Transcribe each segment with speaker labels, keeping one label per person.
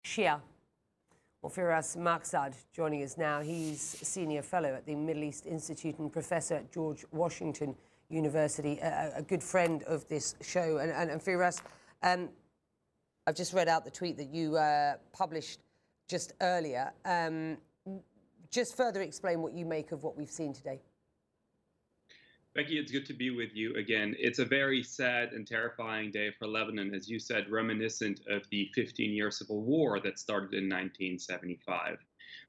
Speaker 1: Shia. Well, Firas Maksad joining us now. He's Senior Fellow at the Middle East Institute and Professor at George Washington University, a good friend of this show. And Firas, I've just read out the tweet that you published just earlier. Just further explain what you make of what we've seen today.
Speaker 2: Becky, it's good to be with you again. It's a very sad and terrifying day for Lebanon, as you said, reminiscent of the 15-year civil war that started in 1975.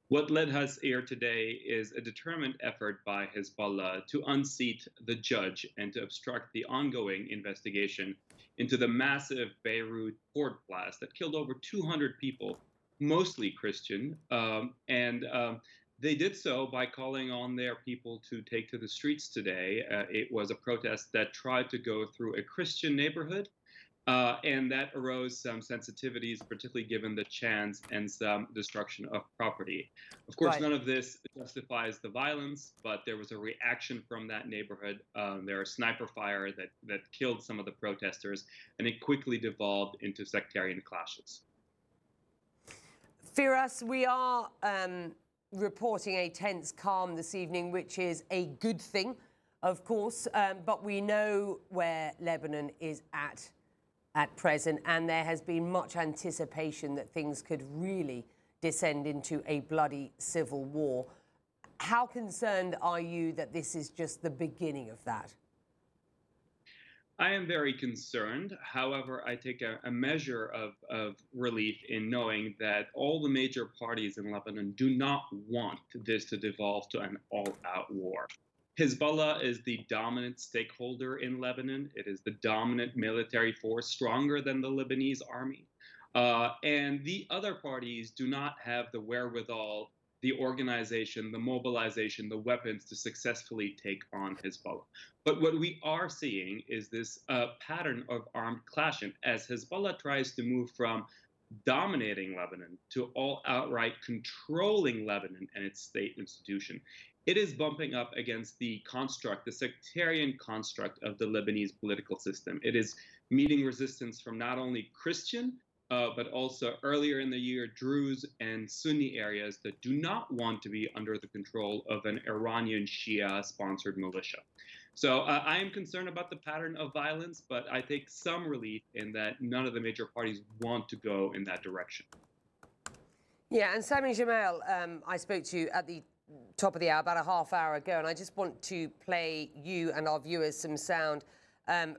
Speaker 2: What led us here today is a determined effort by Hezbollah to unseat the judge and to obstruct the ongoing investigation into the massive Beirut Port blast that killed over 200 people, mostly Christian, they did so by calling on their people to take to the streets today. It was a protest that tried to go through a Christian neighborhood, and that arose some sensitivities, particularly given the chance and some destruction of property. Of course, None of this justifies the violence, but there was a reaction from that neighborhood. There was sniper fire that killed some of the protesters, and it quickly devolved into sectarian clashes.
Speaker 1: Firas, we are reporting a tense calm this evening, which is a good thing, of course, but we know where Lebanon is at present, and there has been much anticipation that things could really descend into a bloody civil war. How concerned are you that this is just the beginning of that?
Speaker 2: I am very concerned. However, I take a measure of relief in knowing that all the major parties in Lebanon do not want this to devolve to an all-out war. Hezbollah is the dominant stakeholder in Lebanon. It is the dominant military force, stronger than the Lebanese army. And the other parties do not have the wherewithal, the organization, the mobilization, the weapons to successfully take on Hezbollah. But what we are seeing is this pattern of armed clashing as Hezbollah tries to move from dominating Lebanon to all outright controlling Lebanon and its state institution. It is bumping up against the construct, the sectarian construct of the Lebanese political system. It is meeting resistance from not only Christian, but also earlier in the year, Druze and Sunni areas that do not want to be under the control of an Iranian Shia-sponsored militia. So I am concerned about the pattern of violence, but I take some relief in that none of the major parties want to go in that direction.
Speaker 1: Yeah, and Sami Jamal, I spoke to you at the top of the hour, about a half hour ago, and I just want to play you and our viewers some sound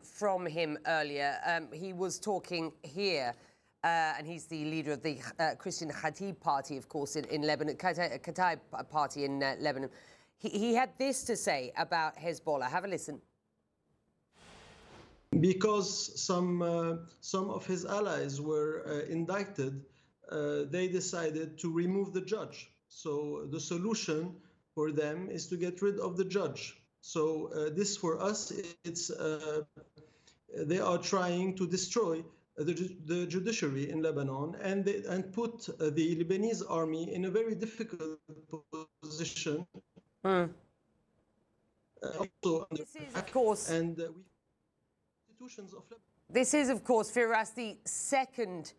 Speaker 1: from him earlier. He was talking here. And he's the leader of the Christian Khatib party, of course, in Lebanon, Khatib party in Lebanon. He had this to say about Hezbollah. Have a listen.
Speaker 3: Because some of his allies were indicted, they decided to remove the judge. So the solution for them is to get rid of the judge. So this, for us, it's they are trying to destroy the judiciary in Lebanon and put the Lebanese army in a very difficult position. Also,
Speaker 1: this is, of course,
Speaker 3: institutions of Lebanon.
Speaker 1: This is, of course, Firas, the second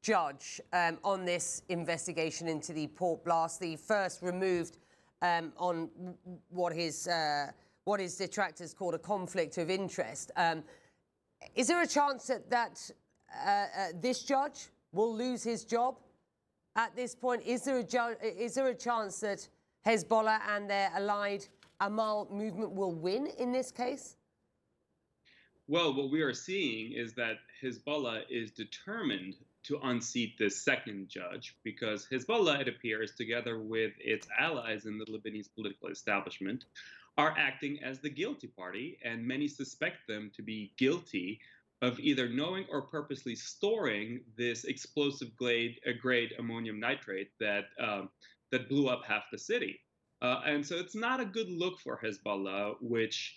Speaker 1: judge on this investigation into the port blast. The first removed on what his detractors called a conflict of interest. Is there a chance that this judge will lose his job at this point? Is there a chance that Hezbollah and their allied Amal movement will win in this case?
Speaker 2: Well, what we are seeing is that Hezbollah is determined to unseat this second judge because Hezbollah, it appears, together with its allies in the Lebanese political establishment, are acting as the guilty party, and many suspect them to be guilty of either knowing or purposely storing this explosive grade ammonium nitrate that blew up half the city. And so it's not a good look for Hezbollah, which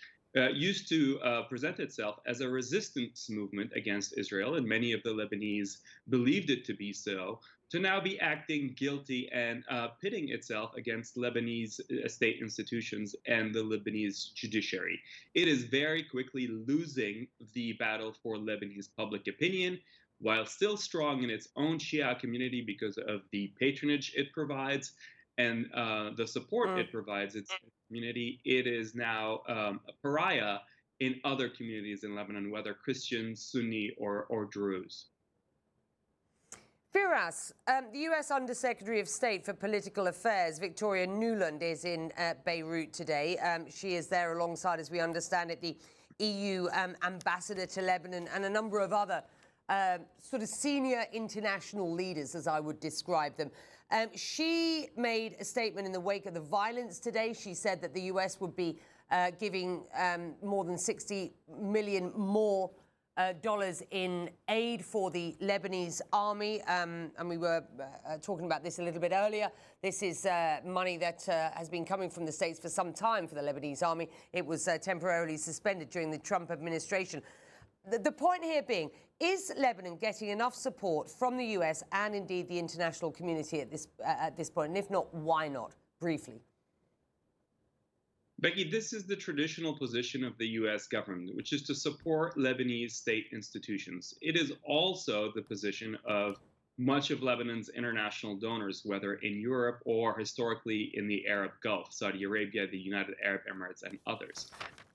Speaker 2: used to present itself as a resistance movement against Israel, and many of the Lebanese believed it to be so, to now be acting guilty and pitting itself against Lebanese state institutions and the Lebanese judiciary. It is very quickly losing the battle for Lebanese public opinion. while still strong in its own Shia community because of the patronage it provides and the support it provides its community, it is now a pariah in other communities in Lebanon, whether Christian, Sunni, or Druze.
Speaker 1: Firas, the U.S. Undersecretary of State for Political Affairs, Victoria Nuland, is in Beirut today. She is there alongside, as we understand it, the EU ambassador to Lebanon and a number of other sort of senior international leaders, as I would describe them. She made a statement in the wake of the violence today. She said that the U.S. would be giving more than $60 million more dollars in aid for the Lebanese army. And we were talking about this a little bit earlier. This is money that has been coming from the States for some time for the Lebanese army. It was temporarily suspended during the Trump administration. The point here being, is Lebanon getting enough support from the US and indeed the international community at this point? And if not, why not? Briefly.
Speaker 2: Becky, this is the traditional position of the U.S. government, which is to support Lebanese state institutions. It is also the position of much of Lebanon's international donors, whether in Europe or historically in the Arab Gulf, Saudi Arabia, the United Arab Emirates, and others.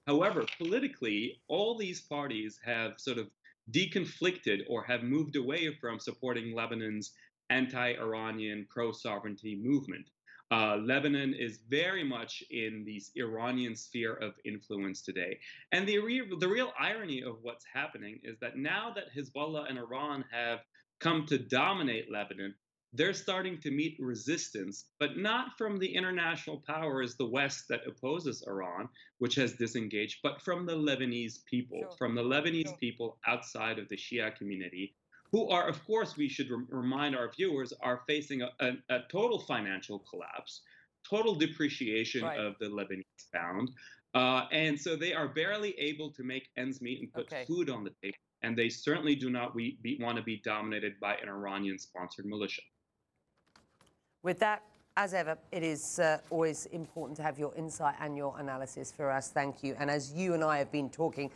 Speaker 2: However, politically, all these parties have sort of deconflicted or have moved away from supporting Lebanon's anti-Iranian pro-sovereignty movement. Lebanon is very much in the Iranian sphere of influence today. And the real irony of what's happening is that now that Hezbollah and Iran have come to dominate Lebanon, they're starting to meet resistance, but not from the international powers, the West, that opposes Iran, which has disengaged, but from the Lebanese people, from the Lebanese people outside of the Shia community, who are, of course, we should remind our viewers, are facing a total financial collapse, total depreciation of the Lebanese pound. And so they are barely able to make ends meet and put food on the table. And they certainly do not want to be dominated by an Iranian-sponsored militia.
Speaker 1: With that, as ever, it is always important to have your insight and your analysis, Firas. Thank you. And as you and I have been talking